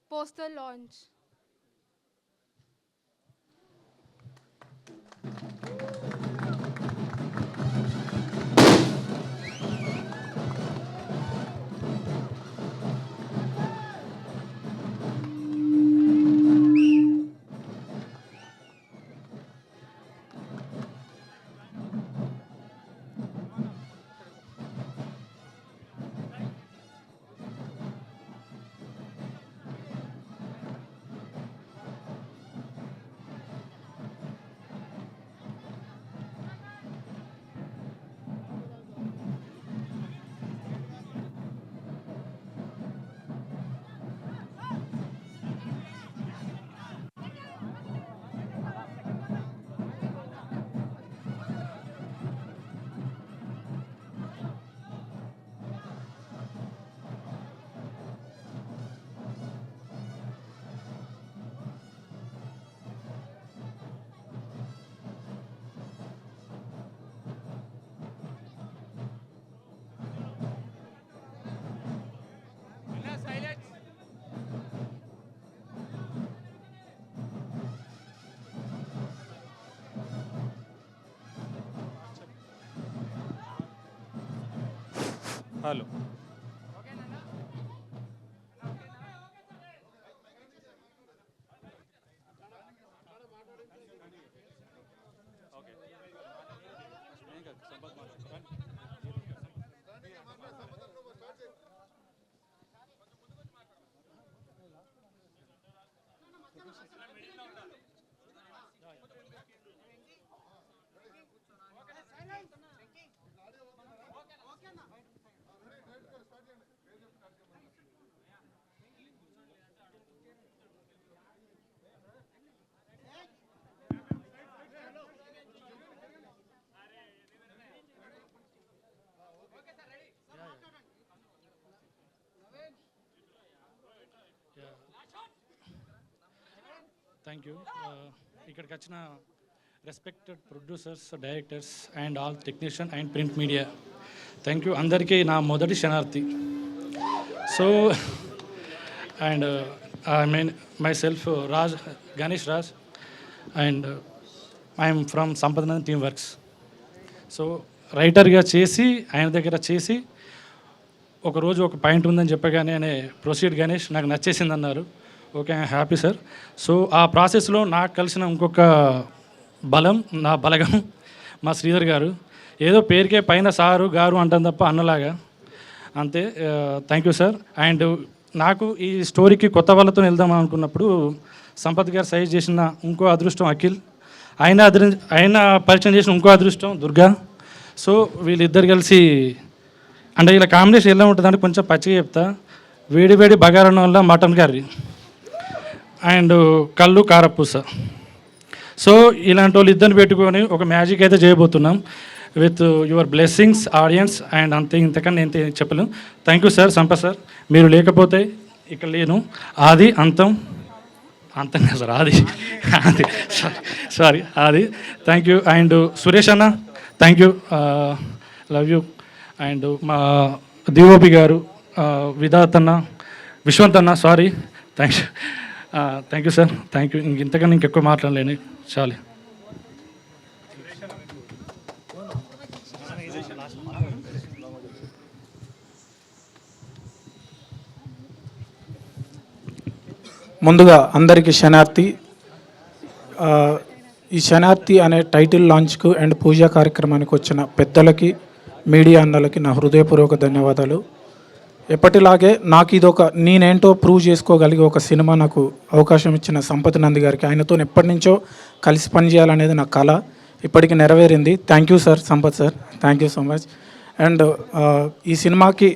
Poster launch. Hello. Thank you. ఇక్కడికి వచ్చిన respected producers, directors and all technician and print media, thank you. అందరికీ నా మొదటి శనార్థి. So and I mean myself Raj, Ganesh Raj, and I'm from సంపదనంద్ team works. So రైటర్గా చేసి ఆయన దగ్గర చేసి ఒకరోజు ఒక పాయింట్ ఉందని చెప్పగానే ఆయన ప్రొసీడ్ గణేష్ నాకు నచ్చేసింది అన్నారు. Okay, I'm happy sir. So ఆ ప్రాసెస్లో నాకు కలిసిన ఇంకొక బలం, నా బలగం మా శ్రీధర్ గారు. ఏదో పేరుకే పైన సారు గారు అంటాను తప్ప అన్నలాగా అంతే. Thank you sir. అండ్ నాకు ఈ స్టోరీకి కొత్త వాళ్ళతో వెళ్దాం అనుకున్నప్పుడు సంపత్ గారు సజెస్ట్ చేసిన ఇంకో అదృష్టం అఖిల్, ఆయన పరిచయం చేసిన ఇంకో అదృష్టం దుర్గా. సో వీళ్ళిద్దరు కలిసి అంటే ఇలా కాంబినేషన్ ఎలా ఉంటుందంటే కొంచెం పచ్చిగా చెప్తా. వేడి వేడి బగారన్నం వల్ల మటన్ కర్రీ అండ్ కళ్ళు కారపూస. సో ఇలాంటి వాళ్ళు ఇద్దరిని పెట్టుకొని ఒక మ్యాజిక్ అయితే చేయబోతున్నాం with your blessings audience. And అంతే, ఇంతకన్నా నేను చెప్పలేను. Thank you sir, Sampath sir. మీరు లేకపోతే ఇక్కడ లేను. ఆది అంతం కదా సార్, ఆది సారీ ఆది. Thank you. అండ్ సురేష్ అన్న thank you, love you. And మా డిఓపి గారు విధాత్ అన్న, విశ్వంత్ అన్న, sorry. Thank you sir, thank you. ఇంతకన్నా ఇంకెక్కువ మాట్లాడలేను, చాలు. ముందుగా అందరికీ శనార్థి. ఈ శనార్థి అనే టైటిల్ లాంచ్కు అండ్ పూజా కార్యక్రమానికి వచ్చిన పెద్దలకి, మీడియా అన్నలకి నా హృదయపూర్వక ధన్యవాదాలు. ఎప్పటిలాగే నాకు ఇదొక నేనేంటో ప్రూవ్ చేసుకోగలిగే ఒక సినిమా నాకు అవకాశం ఇచ్చిన సంపత్ నంది గారికి, ఆయనతో ఎప్పటి నుంచో కలిసి పనిచేయాలనేది నా కళ. ఇప్పటికి నెరవేరింది. Thank you sir, Sampath sir, thank you so much. And ఈ సినిమాకి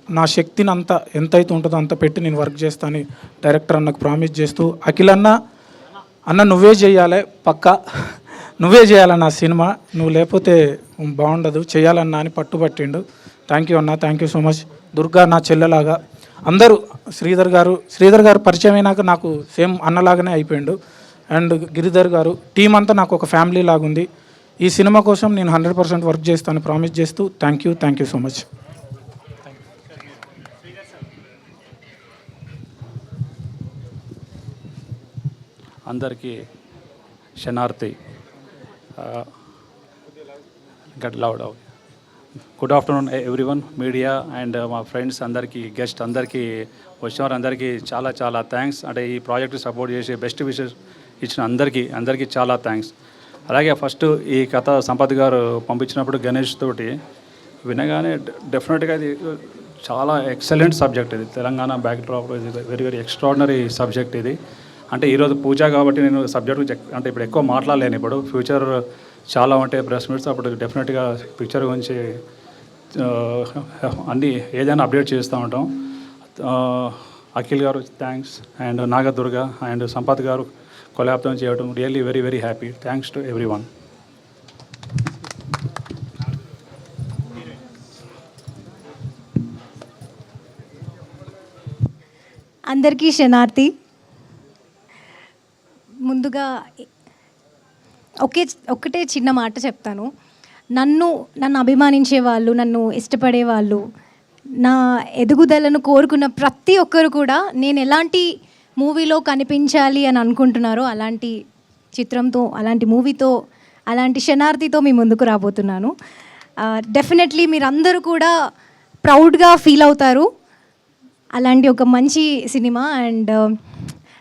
నా శక్తిని అంతా ఎంతైతే ఉంటుందో అంత పెట్టి నేను వర్క్ చేస్తాను డైరెక్టర్ అన్నకు ప్రామిస్ చేస్తూ, అఖిల్ అన్న నువ్వే చేయాలి, పక్కా నువ్వే చేయాలన్న సినిమా, నువ్వు లేకపోతే బాగుండదు, చేయాలన్నా అని పట్టుబట్టిండు. థ్యాంక్ యూ అన్న, thank you so much. Durga నా చెల్లెలాగా, అందరూ శ్రీధర్ గారు పరిచయం అయినాక నాకు సేమ్ అన్నలాగానే అయిపోయిండు. అండ్ గిరిధర్ గారు, టీం అంతా నాకు ఒక ఫ్యామిలీ లాగా ఉంది. ఈ సినిమా కోసం నేను 100% వర్క్ చేస్తాను ప్రామిస్ చేస్తూ థ్యాంక్ యూ సో మచ్. అందరికీ శనార్థి, గట్ లౌడ్. Good afternoon everyone, media and మా ఫ్రెండ్స్ అందరికీ, గెస్ట్ అందరికీ, వచ్చిన అందరికీ చాలా చాలా థ్యాంక్స్. అంటే ఈ ప్రాజెక్ట్ సపోర్ట్ చేసి బెస్ట్ విషెస్ ఇచ్చిన అందరికీ చాలా థ్యాంక్స్. అలాగే ఫస్ట్ ఈ కథ సంపత్ గారు పంపించినప్పుడు గణేష్ తోటి వినగానే డెఫినెట్గా ఇది చాలా ఎక్సలెంట్ సబ్జెక్ట్. ఇది తెలంగాణ బ్యాక్డ్రాప్, ఇది వెరీ వెరీ ఎక్స్ట్రాడినరీ సబ్జెక్ట్ ఇది. అంటే ఈరోజు పూజ కాబట్టి నేను సబ్జెక్ట్ అంటే ఇప్పుడు ఎక్కువ మాట్లాడలేను. ఇప్పుడు ఫ్యూచర్ చాలా ఉంటాయి ప్రెస్ మీట్స్, అప్పుడు డెఫినెట్గా పిక్చర్ గురించి అన్నీ ఏదైనా అప్డేట్ చేస్తూ ఉంటాం. అఖిల్ గారు thanks, and Nagadurga and Sampath గారు కొలాబ్రేట్ చేయడం really very very happy. Thanks to every one. అందరికీ శనార్థి. ముందుగా ఒక్కటే చిన్న మాట చెప్తాను. నన్ను అభిమానించే వాళ్ళు, నన్ను ఇష్టపడే వాళ్ళు, నా ఎదుగుదలను కోరుకున్న ప్రతి ఒక్కరు కూడా నేను ఎలాంటి మూవీలో కనిపించాలి అని అనుకుంటున్నారో అలాంటి చిత్రంతో, అలాంటి మూవీతో, అలాంటి శనార్థితో మీ ముందుకు రాబోతున్నాను. డెఫినెట్లీ మీరందరూ కూడా ప్రౌడ్గా ఫీల్ అవుతారు. అలాంటి ఒక మంచి cinema. And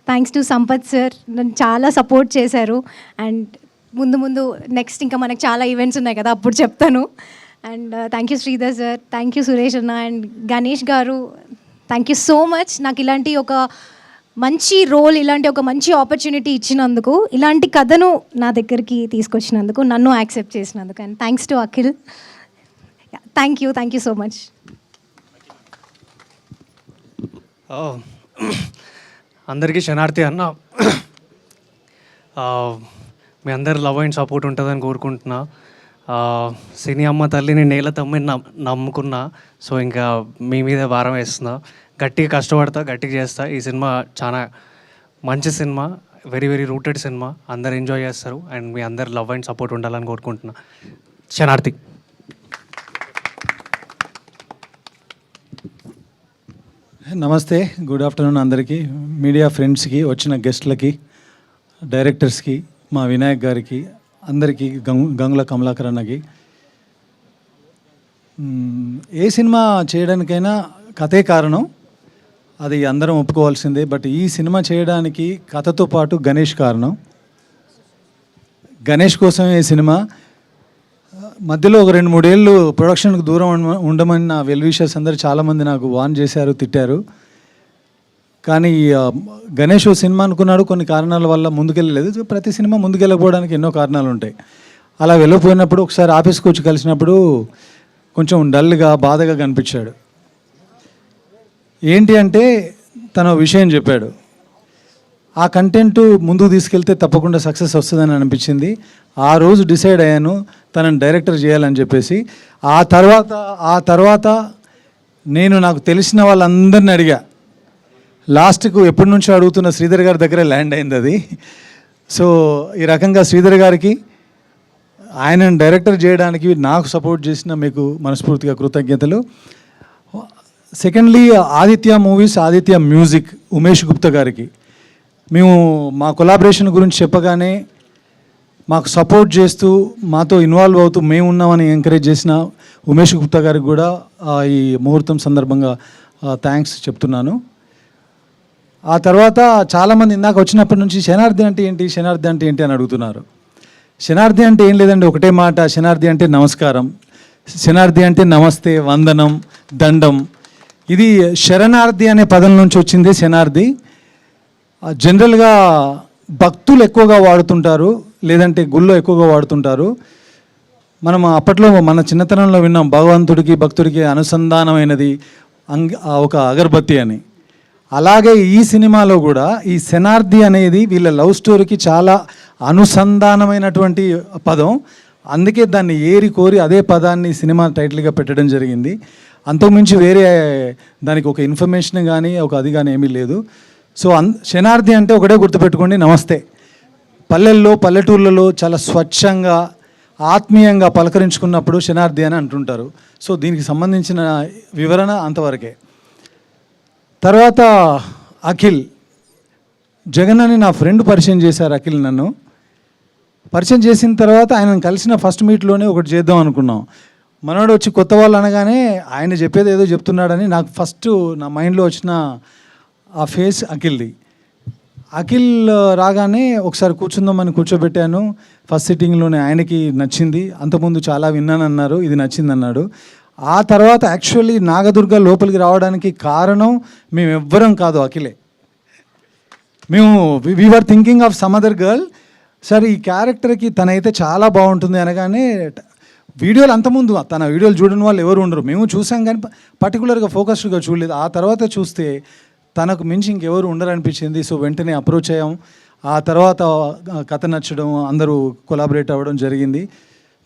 thanks to Sampath sir, నన్ను చాలా సపోర్ట్ చేశారు. అండ్ ముందు నెక్స్ట్ ఇంకా మనకు చాలా ఈవెంట్స్ ఉన్నాయి కదా, అప్పుడు చెప్తాను. And thank you Sridhar sir, thank you Suresh అన్న అండ్ గణేష్ గారు, థ్యాంక్ యూ సో మచ్. నాకు ఇలాంటి ఒక మంచి రోల్, ఇలాంటి ఒక మంచి ఆపర్చునిటీ ఇచ్చినందుకు, ఇలాంటి కథను నా దగ్గరికి తీసుకొచ్చినందుకు, నన్ను యాక్సెప్ట్ చేసినందుకు. And thanks to Akhil. Thank you so much. అందరికీ శనార్థి అన్న. మీ అందరి లవ్ అండ్ సపోర్ట్ ఉంటుందని కోరుకుంటున్నా. సినీ అమ్మ తల్లిని నేల తమ్మిని నమ్ముకున్నా. సో ఇంకా మీ మీద భారం వేస్తున్నా. గట్టిగా కష్టపడతా, గట్టిగా చేస్తా. ఈ సినిమా చాలా మంచి cinema, very very rooted cinema. అందరు ఎంజాయ్ చేస్తారు. అండ్ మీ అందరి లవ్ అండ్ సపోర్ట్ ఉండాలని కోరుకుంటున్నా. శనార్థి. నమస్తే, గుడ్ ఆఫ్టర్నూన్ అందరికీ, మీడియా ఫ్రెండ్స్కి, వచ్చిన గెస్ట్లకి, డైరెక్టర్స్కి, మా వినాయక్ గారికి, అందరికీ, గంగుల కమలాకర్ అన్నకి. ఏ సినిమా చేయడానికైనా కథే కారణం, అది అందరం ఒప్పుకోవాల్సిందే. బట్ ఈ సినిమా చేయడానికి కథతో పాటు గణేష్ కారణం. గణేష్ కోసమే ఈ సినిమా. మధ్యలో ఒక 2-3 ఏళ్ళు ప్రొడక్షన్కి దూరం ఉండమని నా వెల్ విషర్స్ అందరూ చాలామంది నాకు వార్న్ చేశారు, తిట్టారు. కానీ గణేష్ సినిమా అనుకున్నాడు, కొన్ని కారణాల వల్ల ముందుకెళ్ళలేదు. ప్రతి సినిమా ముందుకెళ్ళకపోవడానికి ఎన్నో కారణాలు ఉంటాయి. అలా వెళ్ళిపోయినప్పుడు ఒకసారి ఆఫీస్కి వచ్చి కలిసినప్పుడు కొంచెం డల్గా, బాధగా కనిపించాడు. ఏంటి అంటే తను విషయం చెప్పాడు. ఆ కంటెంట్ ముందుకు తీసుకెళ్తే తప్పకుండా సక్సెస్ వస్తుందని అనిపించింది. ఆ రోజు డిసైడ్ అయ్యాను తనని డైరెక్టర్ చేయాలని చెప్పేసి. ఆ తర్వాత నేను నాకు తెలిసిన వాళ్ళందరిని అడిగా. లాస్ట్కు ఎప్పటి నుంచో అడుగుతున్న శ్రీధర్ గారి దగ్గర ల్యాండ్ అయింది అది. సో ఈ రకంగా శ్రీధర్ గారికి, ఆయనను డైరెక్టర్ చేయడానికి నాకు సపోర్ట్ చేసిన మీకు మనస్ఫూర్తిగా కృతజ్ఞతలు. Secondly, Aditya movies, Aditya music, Umesh Gupta గారికి మేము మా కొలాబరేషన్ గురించి చెప్పగానే మాకు సపోర్ట్ చేస్తూ, మాతో ఇన్వాల్వ్ అవుతూ మేము ఉన్నామని ఎంకరేజ్ చేసిన ఉమేష్ గుప్తా గారికి కూడా ఈ ముహూర్తం సందర్భంగా థ్యాంక్స్ చెప్తున్నాను. ఆ తర్వాత చాలామంది ఇందాక వచ్చినప్పటి నుంచి శనార్థి అంటే ఏంటి, శనార్థి అంటే ఏంటి అని అడుగుతున్నారు. శనార్థి అంటే ఏం లేదండి, ఒకటే మాట. శనార్థి అంటే నమస్కారం, శనార్థి అంటే నమస్తే, వందనం, దండం. ఇది శరణార్థి అనే పదం నుంచి వచ్చింది శనార్థి. జనరల్గా భక్తులు ఎక్కువగా వాడుతుంటారు, లేదంటే గుళ్ళో ఎక్కువగా వాడుతుంటారు. మనం అప్పట్లో మన చిన్నతనంలో విన్నాం, భగవంతుడికి భక్తుడికి అనుసంధానమైనది ఒక అగరబత్తి అని. అలాగే ఈ సినిమాలో కూడా ఈ శనార్థి అనేది వీళ్ళ లవ్ స్టోరీకి చాలా అనుసంధానమైనటువంటి పదం. అందుకే దాన్ని ఏరి కోరి అదే పదాన్ని సినిమా టైటిల్గా పెట్టడం జరిగింది. అంతకుమించి వేరే దానికి ఒక ఇన్ఫర్మేషన్ కానీ ఒక అది కానీ ఏమీ లేదు. సో శనార్థి అంటే ఒకటే గుర్తుపెట్టుకోండి, నమస్తే. పల్లెల్లో, పల్లెటూర్లలో చాలా స్వచ్ఛంగా, ఆత్మీయంగా పలకరించుకున్నప్పుడు శనార్థి అని అంటుంటారు. సో దీనికి సంబంధించిన వివరణ అంతవరకే. తర్వాత అఖిల్, జగన్ అని నా ఫ్రెండ్ పరిచయం చేశారు. అఖిల్ నన్ను పరిచయం చేసిన తర్వాత ఆయనను కలిసిన ఫస్ట్ మీట్లోనే ఒకటి చేద్దాం అనుకున్నాం. మనోడు వచ్చి కొత్త వాళ్ళు అనగానే ఆయన చెప్పేది ఏదో చెప్తున్నాడని నాకు ఫస్ట్ నా మైండ్లో వచ్చిన ఆ ఫేస్ అఖిల్ది. అఖిల్ రాగానే ఒకసారి కూర్చుందామని కూర్చోబెట్టాను. ఫస్ట్ సిట్టింగ్లోనే ఆయనకి నచ్చింది. అంతకుముందు చాలా విన్నానన్నారు, ఇది నచ్చింది అన్నాడు. ఆ తర్వాత యాక్చువల్లీ నాగదుర్గ లోపలికి రావడానికి కారణం మేము ఎవ్వరం కాదు, అఖిలే. మేము we are thinking of some other girl. సరే ఈ క్యారెక్టర్కి తనైతే చాలా బాగుంటుంది అనగానే, వీడియోలు అంతకుముందు తన వీడియోలు చూడని వాళ్ళు ఎవరు ఉండరు. మేము చూసాం కానీ పర్టికులర్గా ఫోకస్డ్గా చూడలేదు. ఆ తర్వాత చూస్తే తనకు మించి ఇంకెవరు ఉండరనిపించింది. సో వెంటనే అప్రోచ్ అయ్యాం. ఆ తర్వాత కథ నచ్చడం, అందరూ కొలాబరేట్ అవ్వడం జరిగింది.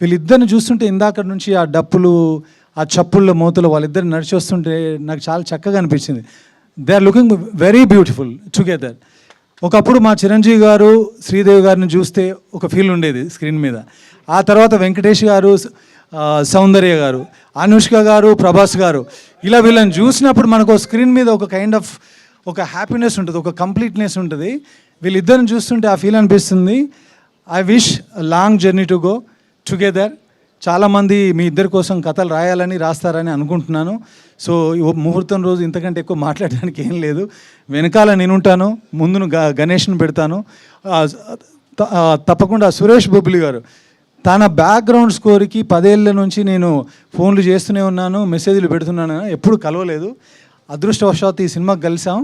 వీళ్ళిద్దరిని చూస్తుంటే ఇందాక నుంచి ఆ డప్పులు, ఆ చప్పుళ్ళ మూతలు వాళ్ళిద్దరు నడిచి వస్తుంటే నాకు చాలా చక్కగా అనిపించింది. They are looking very beautiful together. ఒకప్పుడు మా చిరంజీవి గారు, శ్రీదేవి గారిని చూస్తే ఒక ఫీల్ ఉండేది స్క్రీన్ మీద. ఆ తర్వాత వెంకటేష్ గారు, సౌందర్య గారు, అనుష్క గారు, ప్రభాస్ గారు, ఇలా వీళ్ళని చూసినప్పుడు మనకు స్క్రీన్ మీద ఒక కైండ్ ఆఫ్ ఒక హ్యాపీనెస్ ఉంటుంది, ఒక కంప్లీట్నెస్ ఉంటుంది. వీళ్ళిద్దరిని చూస్తుంటే ఆ ఫీల్ అనిపిస్తుంది. I wish long journey to go together. చాలామంది మీ ఇద్దరి కోసం కథలు రాయాలని, రాస్తారని అనుకుంటున్నాను. సో ముహూర్తం రోజు ఇంతకంటే ఎక్కువ మాట్లాడడానికి ఏం లేదు. వెనకాల నేనుంటాను, ముందును గణేష్ని పెడతాను. తప్పకుండా సురేష్ బొబ్బిలి గారు, తన బ్యాక్గ్రౌండ్ స్కోర్కి 10 ఏళ్ళ నుంచి నేను ఫోన్లు చేస్తూనే ఉన్నాను, మెసేజ్లు పెడుతున్నాను, ఎప్పుడు కలవలేదు. అదృష్టవశాత్తు ఈ సినిమాకి కలిసాం.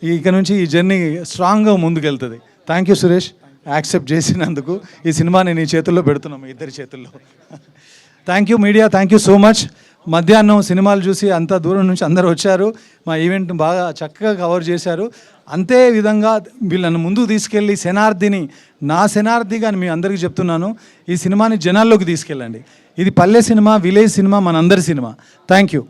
ఇక నుంచి ఈ జర్నీ స్ట్రాంగ్గా ముందుకెళ్తుంది. థ్యాంక్ యూ సురేష్, యాక్సెప్ట్ చేసినందుకు. ఈ సినిమాని నీ చేతుల్లో పెడుతున్నాం, మీ ఇద్దరి చేతుల్లో. Thank you media, thank you so much. మధ్యాహ్నం సినిమాలు చూసి అంత దూరం నుంచి అందరూ వచ్చారు, మా ఈవెంట్ని బాగా చక్కగా కవర్ చేశారు. అంతే విధంగా వీళ్ళని ముందుకు తీసుకెళ్ళి శనార్థిని, నా శనార్థిగా అని మీ అందరికీ చెప్తున్నాను, ఈ సినిమాని జనాల్లోకి తీసుకెళ్ళండి. ఇది పల్లె సినిమా, విలేజ్ సినిమా, మనందరి సినిమా. Thank you.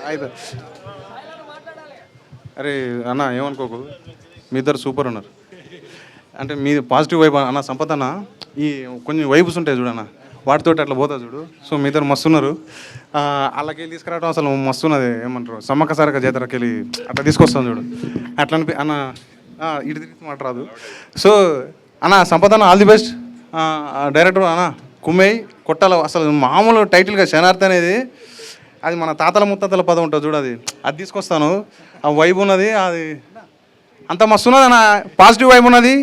అయితే అరే అన్న ఏమనుకోకు, మీ ఇద్దరు సూపర్ ఉన్నారు. అంటే మీ పాజిటివ్ వైబ్ అన్న. సంపత్ అన్న ఈ కొన్ని వైబ్స్ ఉంటాయి చూడన్న, వాటితోటి అట్లా పోతా చూడు. సో మీ ఇద్దరు మస్తు ఉన్నారు. వాళ్ళకి వెళ్ళి తీసుకురావడం అసలు మస్తు ఉన్నది. ఏమంటారు, సమ్మక్క సారక జాతరకి వెళ్ళి అట్లా తీసుకొస్తాను చూడు, అట్లా అనిపి అన్న. ఇటు తిరిగి మాట రాదు. సో అన్న సంపత్ అన్న ఆల్ ది బెస్ట్. డైరెక్టర్ అన్న కుమ్మేయ్ కొట్టాల. అసలు మామూలు టైటిల్గా శనార్థి అనేది అది మన తాతల ముత్తాతల పదం ఉంటుంది చూడు, అది తీసుకొస్తాను. ఆ వైబ్ ఉన్నది, అది అంత మస్తు ఉన్నది అన్న. పాజిటివ్ వైబ్ ఉన్నది.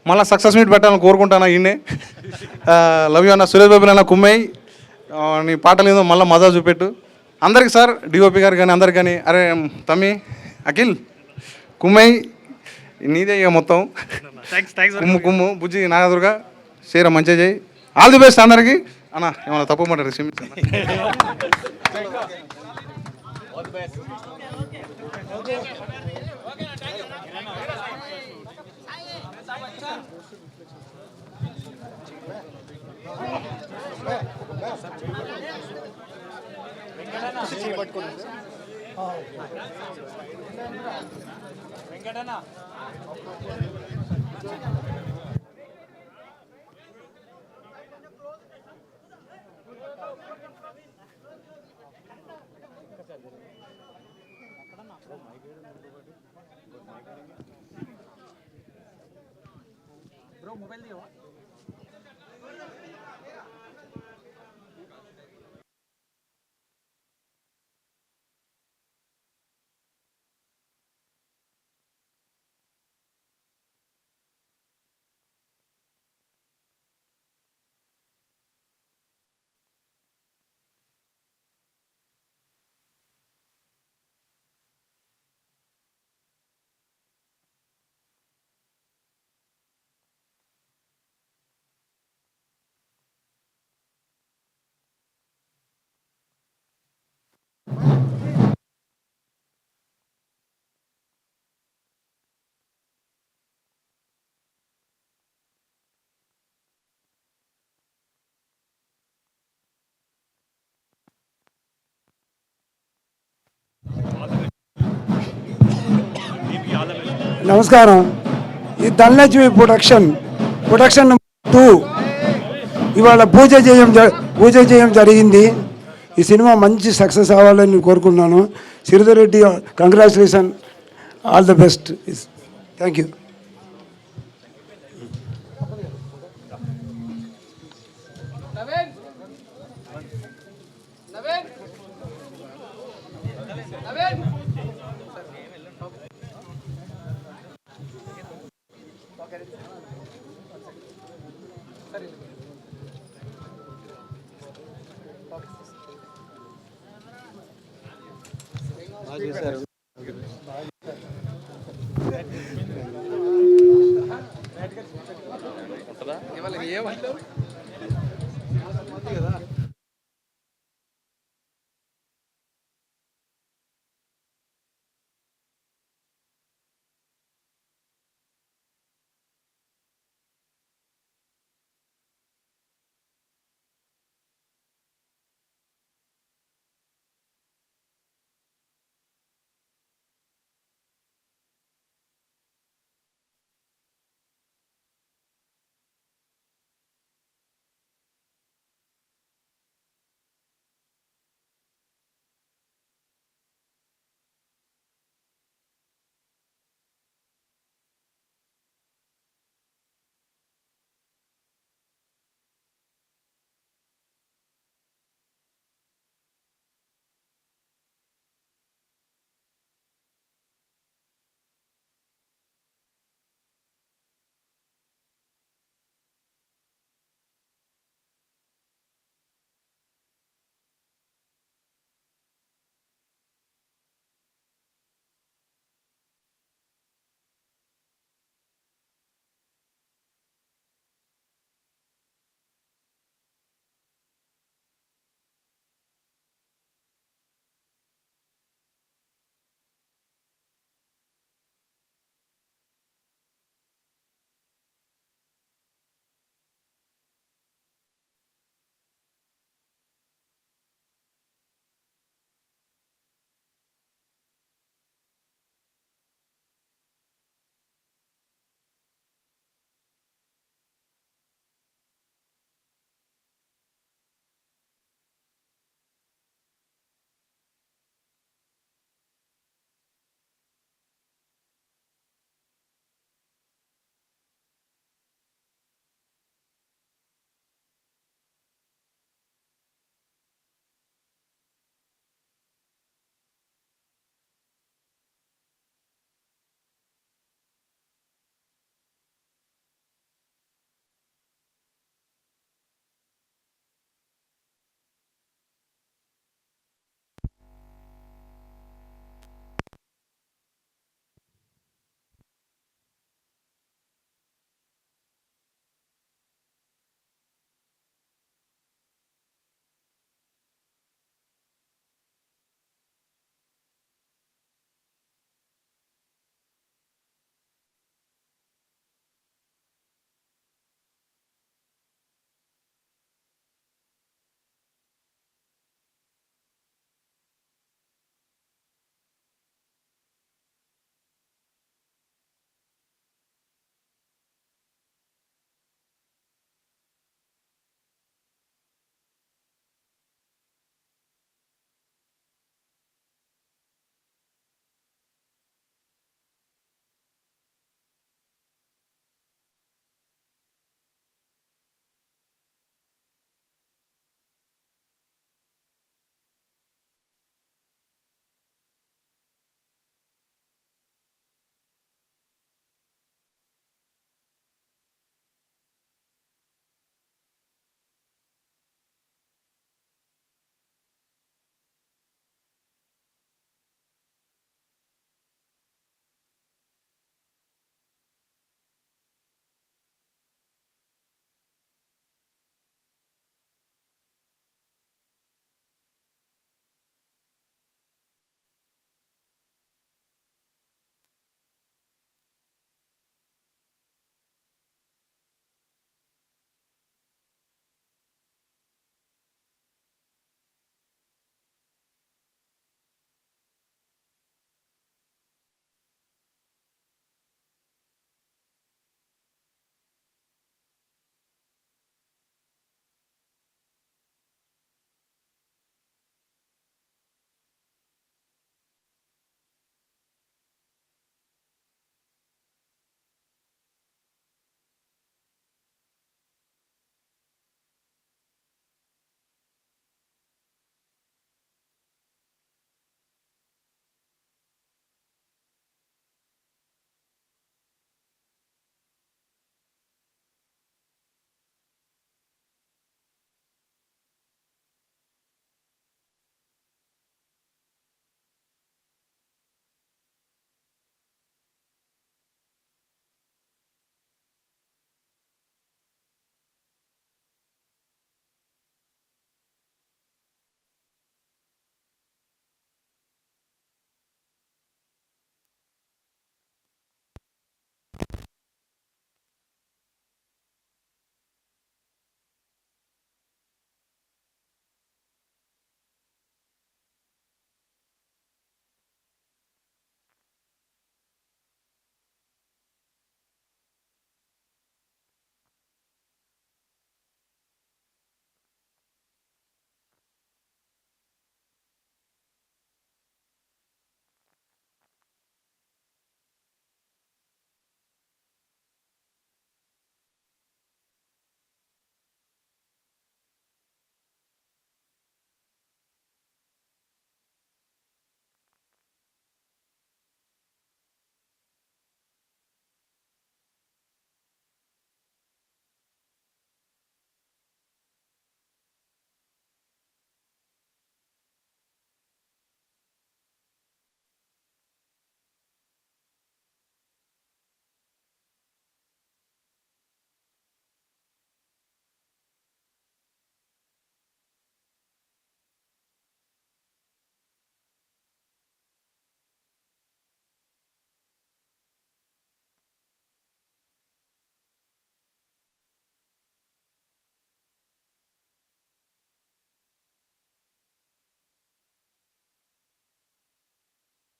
మళ్ళీ సక్సెస్ మీట్ పెట్టాలని కోరుకుంటాను. ఈయనే లవ్ యూ అన్న. సురేష్ బాబు అన్న కుమ్మేయ్, నీ పాటలు ఏదో మళ్ళీ మజా చూపెట్టు అందరికి. సార్ డిఓపి గారు కానీ అందరికి కానీ, అరే తమ్మి అఖిల్ కుమ్మేయ్ నీదే ఇక మొత్తం. కుమ్ము కుమ్ము బుజ్జి నాగదుర్గా షేర మంచిగా చేయి. ఆల్ ది బెస్ట్ అందరికి. అన్న ఏమన్నా తప్పు మాట్లాడారు క్షమించండి. నమస్కారం. ఈ ధనలక్ష్మి ప్రొడక్షన్ 2 ఇవాళ పూజ చేయడం జరిగింది. ఈ సినిమా మంచి సక్సెస్ అవ్వాలని కోరుకున్నాను. Sridhar Reddy congratulation, all the best. Thank you. ఏమంటావు?